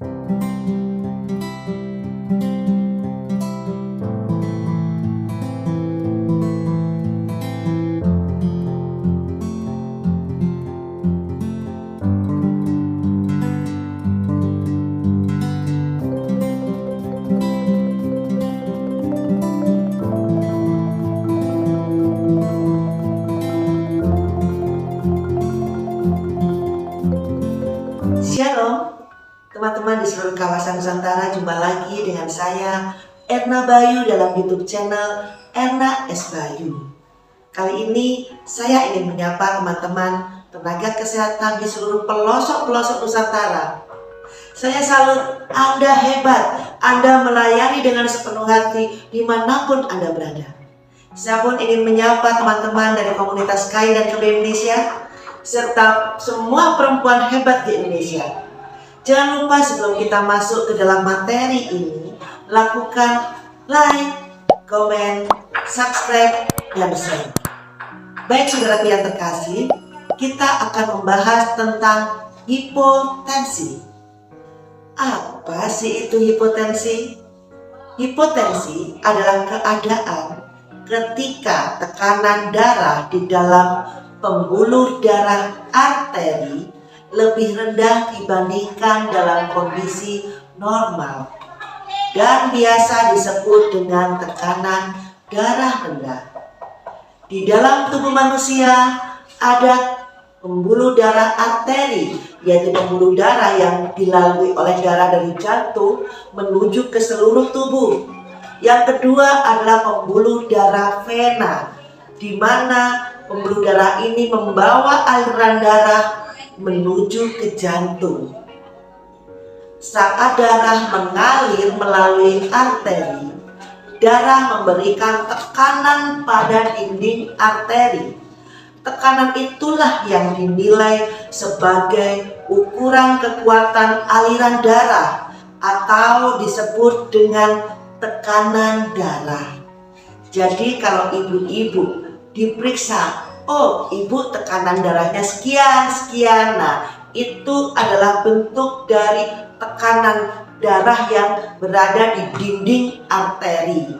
Shalom teman-teman di seluruh kawasan Nusantara, jumpa lagi dengan saya Erna Bayu dalam YouTube channel Erna S. Bayu. Kali ini saya ingin menyapa teman-teman tenaga kesehatan di seluruh pelosok-pelosok Nusantara. Saya salut, Anda hebat, Anda melayani dengan sepenuh hati dimanapun Anda berada. Saya pun ingin menyapa teman-teman dari komunitas KAI dan KB Indonesia, serta semua perempuan hebat di Indonesia. Jangan lupa sebelum kita masuk ke dalam materi ini, lakukan like, komen, subscribe, dan share. Baik saudaraku yang terkasih, kita akan membahas tentang hipotensi. Apa sih itu hipotensi? Hipotensi adalah keadaan ketika tekanan darah di dalam pembuluh darah arteri lebih rendah dibandingkan dalam kondisi normal dan biasa disebut dengan tekanan darah rendah. Di dalam tubuh manusia ada pembuluh darah arteri, yaitu pembuluh darah yang dilalui oleh darah dari jantung menuju ke seluruh tubuh. Yang kedua adalah pembuluh darah vena, di mana pembuluh darah ini membawa aliran darah menuju ke jantung. Saat darah mengalir melalui arteri, darah memberikan tekanan pada dinding arteri. Tekanan itulah yang dinilai sebagai ukuran kekuatan aliran darah atau disebut dengan tekanan darah. Jadi kalau ibu-ibu diperiksa, oh ibu tekanan darahnya sekian, nah itu adalah bentuk dari tekanan darah yang berada di dinding arteri.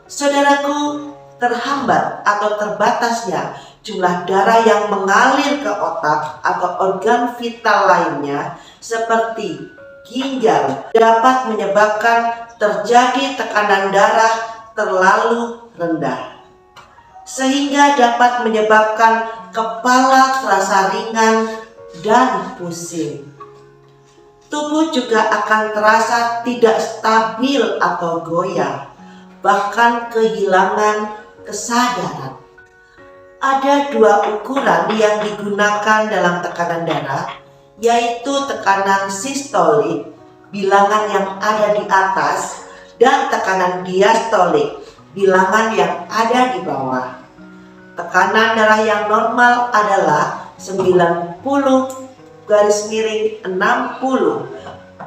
Saudaraku, terhambat atau terbatasnya jumlah darah yang mengalir ke otak atau organ vital lainnya seperti ginjal dapat menyebabkan terjadi tekanan darah terlalu rendah, sehingga dapat menyebabkan kepala terasa ringan dan pusing. Tubuh juga akan terasa tidak stabil atau goyah, bahkan kehilangan kesadaran. Ada dua ukuran yang digunakan dalam tekanan darah, yaitu tekanan sistolik, bilangan yang ada di atas, dan tekanan diastolik, bilangan yang ada di bawah. Tekanan darah yang normal adalah 90/60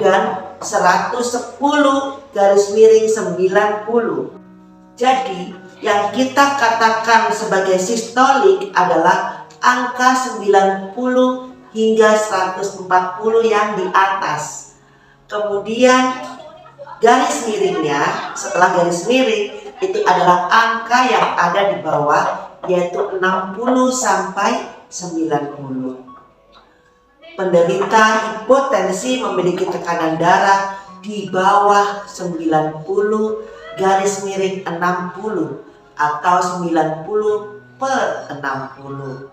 dan 110/90. Jadi yang kita katakan sebagai sistolik adalah angka 90 hingga 140 yang di atas. Kemudian garis miringnya, setelah garis miring itu adalah angka yang ada di bawah, yaitu 60 sampai 90. Penderita hipotensi memiliki tekanan darah di bawah 90/60 atau 90/60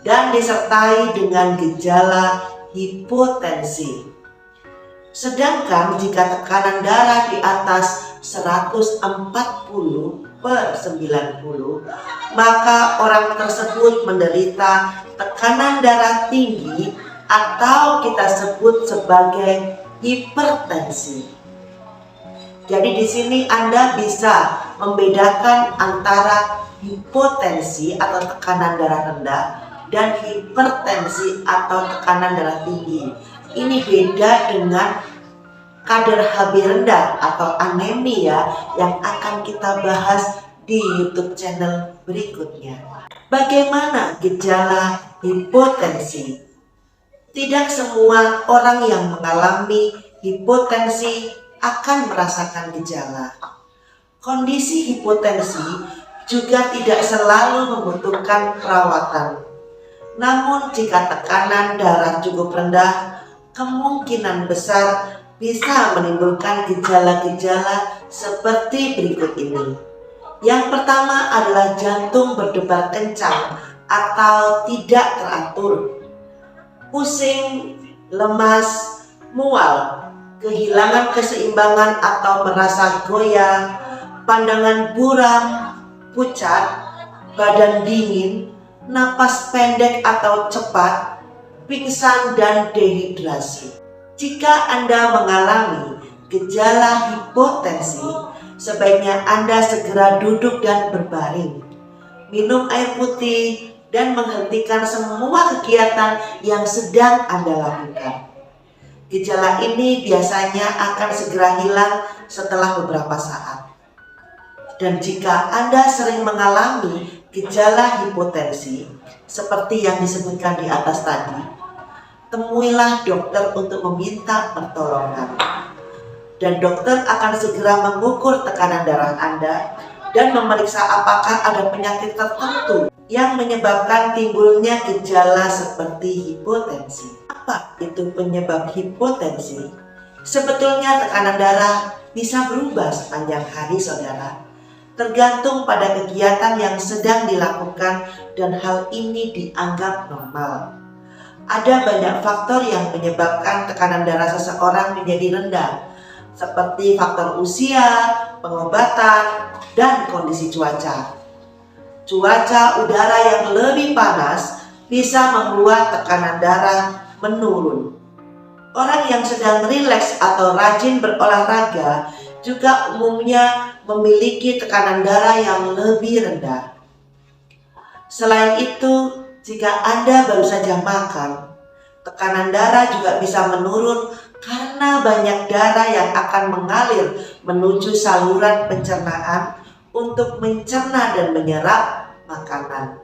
dan disertai dengan gejala hipotensi. Sedangkan jika tekanan darah di atas 140/90, maka orang tersebut menderita tekanan darah tinggi atau kita sebut sebagai hipertensi. Jadi di sini Anda bisa membedakan antara hipotensi atau tekanan darah rendah dan hipertensi atau tekanan darah tinggi. Ini beda dengan kadar Hb rendah atau anemia yang akan kita bahas di YouTube channel berikutnya. Bagaimana gejala hipotensi? Tidak semua orang yang mengalami hipotensi akan merasakan gejala. Kondisi hipotensi juga tidak selalu membutuhkan perawatan. Namun jika tekanan darah cukup rendah, kemungkinan besar bisa menimbulkan gejala-gejala seperti berikut ini. Yang pertama adalah jantung berdebar kencang atau tidak teratur, pusing, lemas, mual, kehilangan keseimbangan atau merasa goyah, pandangan buram, pucat, badan dingin, napas pendek atau cepat, pingsan dan dehidrasi. Jika Anda mengalami gejala hipotensi, sebaiknya Anda segera duduk dan berbaring, minum air putih, dan menghentikan semua kegiatan yang sedang Anda lakukan. Gejala ini biasanya akan segera hilang setelah beberapa saat. Dan jika Anda sering mengalami gejala hipotensi seperti yang disebutkan di atas tadi, temuilah dokter untuk meminta pertolongan. Dan dokter akan segera mengukur tekanan darah Anda dan memeriksa apakah ada penyakit tertentu yang menyebabkan timbulnya gejala seperti hipotensi. Apa itu penyebab hipotensi? Sebetulnya tekanan darah bisa berubah sepanjang hari, saudara, tergantung pada kegiatan yang sedang dilakukan, dan hal ini dianggap normal. Ada banyak faktor yang menyebabkan tekanan darah seseorang menjadi rendah, seperti faktor usia, pengobatan, dan kondisi cuaca. Cuaca udara yang lebih panas bisa membuat tekanan darah menurun. Orang yang sedang rileks atau rajin berolahraga juga umumnya memiliki tekanan darah yang lebih rendah. Selain itu, jika Anda baru saja makan, tekanan darah juga bisa menurun karena banyak darah yang akan mengalir menuju saluran pencernaan untuk mencerna dan menyerap makanan.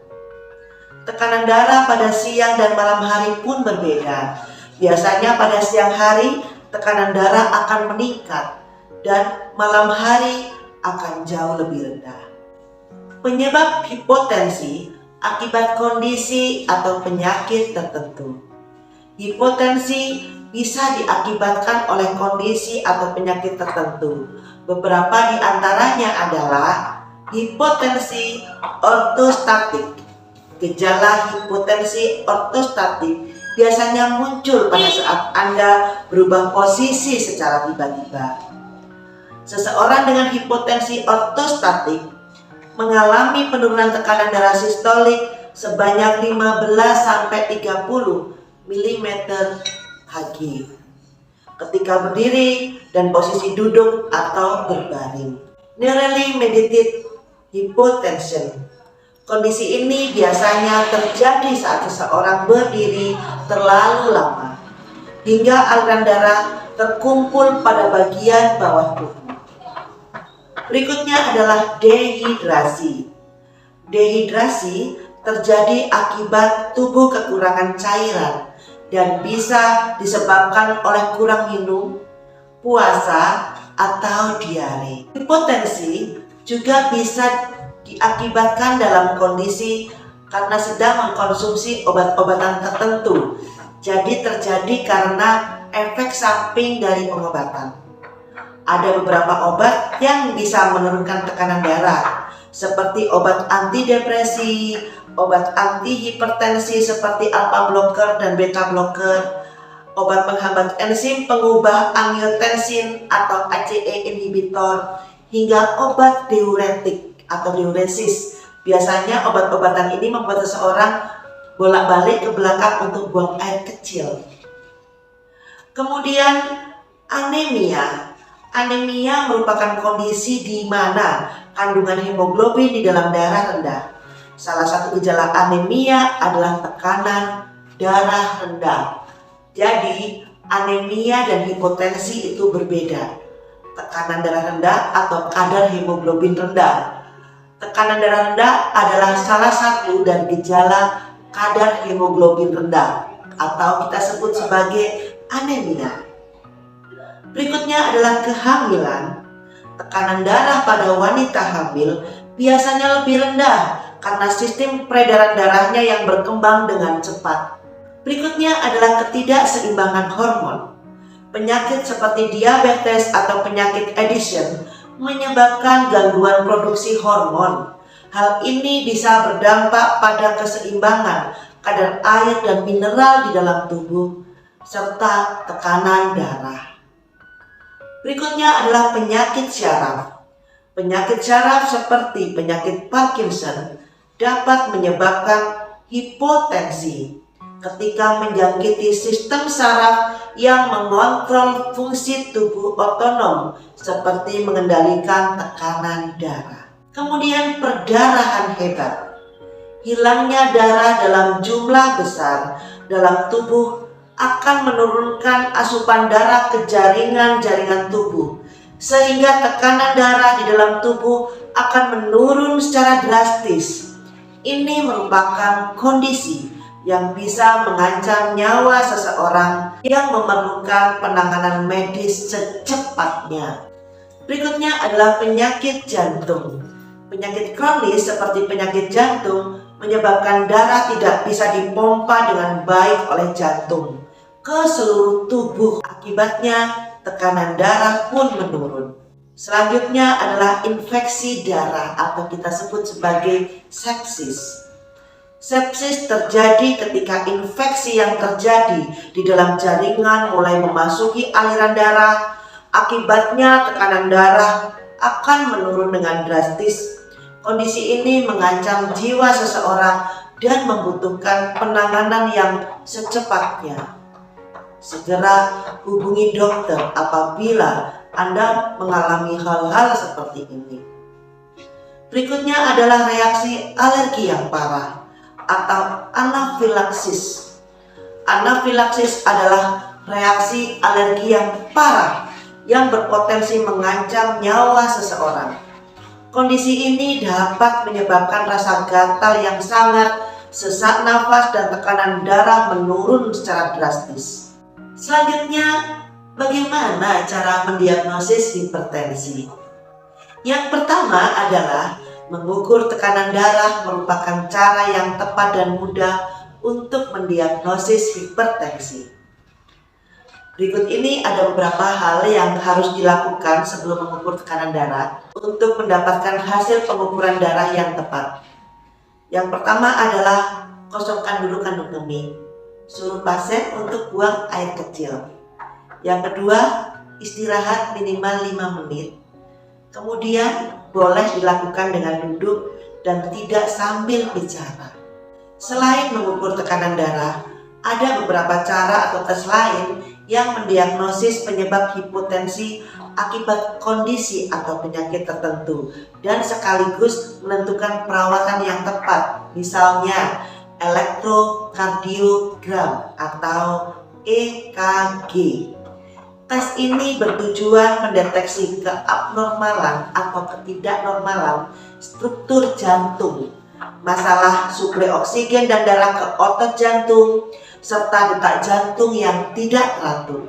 Tekanan darah pada siang dan malam hari pun berbeda. Biasanya pada siang hari tekanan darah akan meningkat dan malam hari akan jauh lebih rendah. Penyebab hipotensi akibat kondisi atau penyakit tertentu. Hipotensi bisa diakibatkan oleh kondisi atau penyakit tertentu. Beberapa di antaranya adalah hipotensi ortostatik. Gejala hipotensi ortostatik biasanya muncul pada saat Anda berubah posisi secara tiba-tiba. Seseorang dengan hipotensi ortostatik mengalami penurunan tekanan darah sistolik sebanyak 15-30 mm Hg ketika berdiri dan posisi duduk atau berbaring. Neurally mediated hypotension. Kondisi ini biasanya terjadi saat seseorang berdiri terlalu lama hingga aliran darah terkumpul pada bagian bawah tubuh. Berikutnya adalah dehidrasi. Dehidrasi terjadi akibat tubuh kekurangan cairan dan bisa disebabkan oleh kurang minum, puasa, atau diare. Hipotensi juga bisa diakibatkan dalam kondisi karena sedang mengkonsumsi obat-obatan tertentu. Jadi terjadi karena efek samping dari pengobatan. Ada beberapa obat yang bisa menurunkan tekanan darah, seperti obat antidepresi, obat antihipertensi seperti alpha blocker dan beta blocker, obat penghambat enzim pengubah angiotensin atau ACE inhibitor, hingga obat diuretik atau diuresis. Biasanya obat-obatan ini membuat seseorang bolak-balik ke belakang untuk buang air kecil. Kemudian anemia. Anemia merupakan kondisi di mana kandungan hemoglobin di dalam darah rendah. Salah satu gejala anemia adalah tekanan darah rendah. Jadi anemia dan hipotensi itu berbeda. Tekanan darah rendah atau kadar hemoglobin rendah. Tekanan darah rendah adalah salah satu dari gejala kadar hemoglobin rendah. atau kita sebut sebagai anemia. Berikutnya adalah kehamilan. Tekanan darah pada wanita hamil biasanya lebih rendah karena sistem peredaran darahnya yang berkembang dengan cepat. Berikutnya adalah ketidakseimbangan hormon. Penyakit seperti diabetes atau penyakit Addison menyebabkan gangguan produksi hormon. Hal ini bisa berdampak pada keseimbangan kadar air dan mineral di dalam tubuh serta tekanan darah. Berikutnya adalah penyakit syaraf. Penyakit syaraf seperti penyakit Parkinson dapat menyebabkan hipotensi ketika menjangkiti sistem saraf yang mengontrol fungsi tubuh otonom seperti mengendalikan tekanan darah. Kemudian perdarahan hebat. Hilangnya darah dalam jumlah besar dalam tubuh akan menurunkan asupan darah ke jaringan-jaringan tubuh, sehingga tekanan darah di dalam tubuh akan menurun secara drastis. Ini merupakan kondisi yang bisa mengancam nyawa seseorang yang memerlukan penanganan medis secepatnya. Berikutnya adalah penyakit jantung. Penyakit kronis seperti penyakit jantung menyebabkan darah tidak bisa dipompa dengan baik oleh jantung ke seluruh tubuh. Akibatnya tekanan darah pun menurun. Selanjutnya adalah infeksi darah atau kita sebut sebagai sepsis. Sepsis terjadi ketika infeksi yang terjadi di dalam jaringan mulai memasuki aliran darah. Akibatnya tekanan darah akan menurun dengan drastis. Kondisi ini mengancam jiwa seseorang dan membutuhkan penanganan yang secepatnya. Segera hubungi dokter apabila Anda mengalami hal-hal seperti ini. Berikutnya adalah reaksi alergi yang parah atau anafilaksis. Anafilaksis adalah reaksi alergi yang parah yang berpotensi mengancam nyawa seseorang. Kondisi ini dapat menyebabkan rasa gatal yang sangat, sesak nafas, dan tekanan darah menurun secara drastis. Selanjutnya, bagaimana cara mendiagnosis hipertensi? Yang pertama adalah mengukur tekanan darah merupakan cara yang tepat dan mudah untuk mendiagnosis hipertensi. Berikut ini ada beberapa hal yang harus dilakukan sebelum mengukur tekanan darah untuk mendapatkan hasil pengukuran darah yang tepat. Yang pertama adalah kosongkan dulu kandung kemih. Suruh pasien untuk buang air kecil. Yang kedua, istirahat minimal 5 menit. Kemudian boleh dilakukan dengan duduk dan tidak sambil bicara. Selain mengukur tekanan darah, ada beberapa cara atau tes lain yang mendiagnosis penyebab hipotensi akibat kondisi atau penyakit tertentu dan sekaligus menentukan perawatan yang tepat. Misalnya elektrokardiogram atau EKG. Tes ini bertujuan mendeteksi keabnormalan atau ketidaknormalan struktur jantung, masalah suplai oksigen dan darah ke otot jantung, serta detak jantung yang tidak teratur.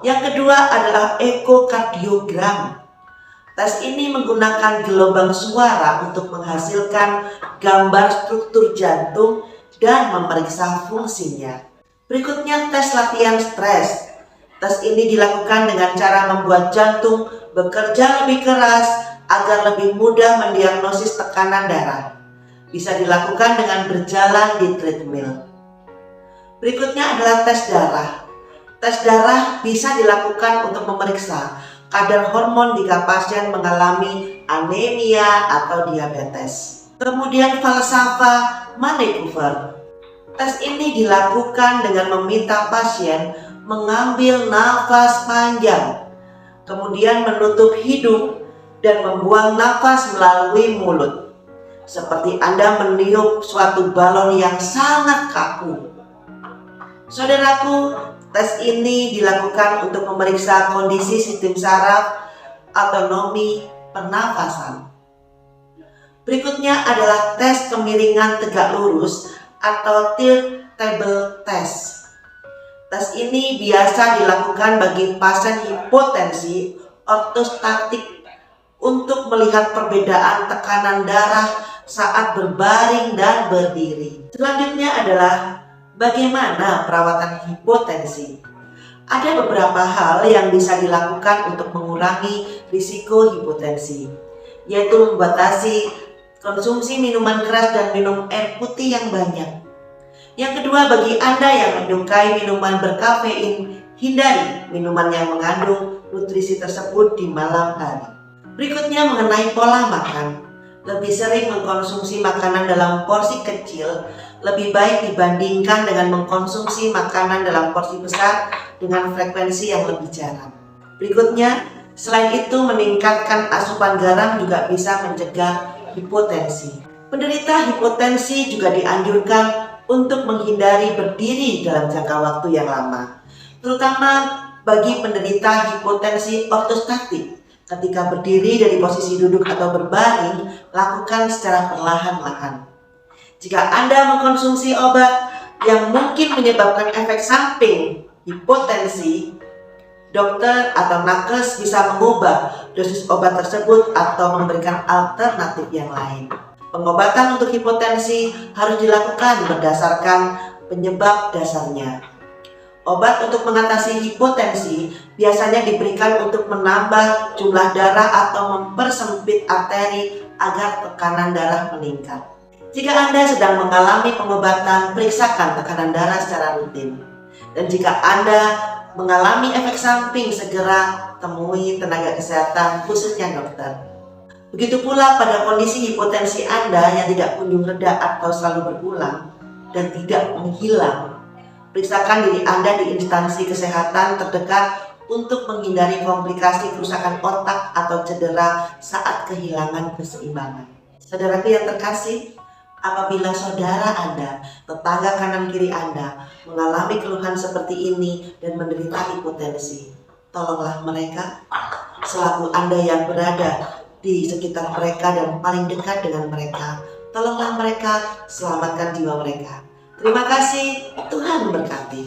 Yang kedua adalah ekokardiogram. Tes ini menggunakan gelombang suara untuk menghasilkan gambar struktur jantung dan memeriksa fungsinya. Berikutnya tes latihan stres. Tes ini dilakukan dengan cara membuat jantung bekerja lebih keras agar lebih mudah mendiagnosis tekanan darah. Bisa dilakukan dengan berjalan di treadmill. Berikutnya adalah tes darah. Tes darah bisa dilakukan untuk memeriksa kadar hormon jika pasien mengalami anemia atau diabetes. Kemudian falsafah Maneuver. Tes ini dilakukan dengan meminta pasien mengambil nafas panjang, kemudian menutup hidung dan membuang nafas melalui mulut, seperti Anda meniup suatu balon yang sangat kaku. Saudaraku, tes ini dilakukan untuk memeriksa kondisi sistem saraf, otonomi pernafasan. Berikutnya adalah tes kemiringan tegak lurus atau tilt table test. Tes ini biasa dilakukan bagi pasien hipotensi ortostatik untuk melihat perbedaan tekanan darah saat berbaring dan berdiri. Selanjutnya adalah bagaimana perawatan hipotensi. Ada beberapa hal yang bisa dilakukan untuk mengurangi risiko hipotensi, yaitu membatasi konsumsi minuman keras dan minum air putih yang banyak. Yang kedua, bagi Anda yang menyukai minuman berkafein, hindari minuman yang mengandung nutrisi tersebut di malam hari. Berikutnya mengenai pola makan. Lebih sering mengkonsumsi makanan dalam porsi kecil lebih baik dibandingkan dengan mengkonsumsi makanan dalam porsi besar dengan frekuensi yang lebih jarang. Berikutnya, selain itu meningkatkan asupan garam juga bisa mencegah hipotensi. Penderita hipotensi juga dianjurkan untuk menghindari berdiri dalam jangka waktu yang lama, terutama bagi penderita hipotensi ortostatik. Ketika berdiri dari posisi duduk atau berbaring, lakukan secara perlahan-lahan. Jika Anda mengkonsumsi obat yang mungkin menyebabkan efek samping hipotensi, dokter atau nakes bisa mengubah dosis obat tersebut atau memberikan alternatif yang lain. Pengobatan untuk hipotensi harus dilakukan berdasarkan penyebab dasarnya. Obat untuk mengatasi hipotensi biasanya diberikan untuk menambah jumlah darah atau mempersempit arteri agar tekanan darah meningkat. Jika Anda sedang mengalami pengobatan, periksakan tekanan darah secara rutin. Dan jika Anda mengalami efek samping, segera temui tenaga kesehatan, khususnya dokter. Begitu pula pada kondisi hipotensi Anda yang tidak kunjung reda atau selalu berulang dan tidak menghilang. Periksakan diri Anda di instansi kesehatan terdekat untuk menghindari komplikasi kerusakan otak atau cedera saat kehilangan keseimbangan. Saudaraku yang terkasih, apabila saudara Anda, tetangga kanan kiri Anda mengalami keluhan seperti ini dan menderita hipotensi, tolonglah mereka selaku Anda yang berada di sekitar mereka dan paling dekat dengan mereka. Tolonglah mereka, selamatkan jiwa mereka. Terima kasih, Tuhan memberkati.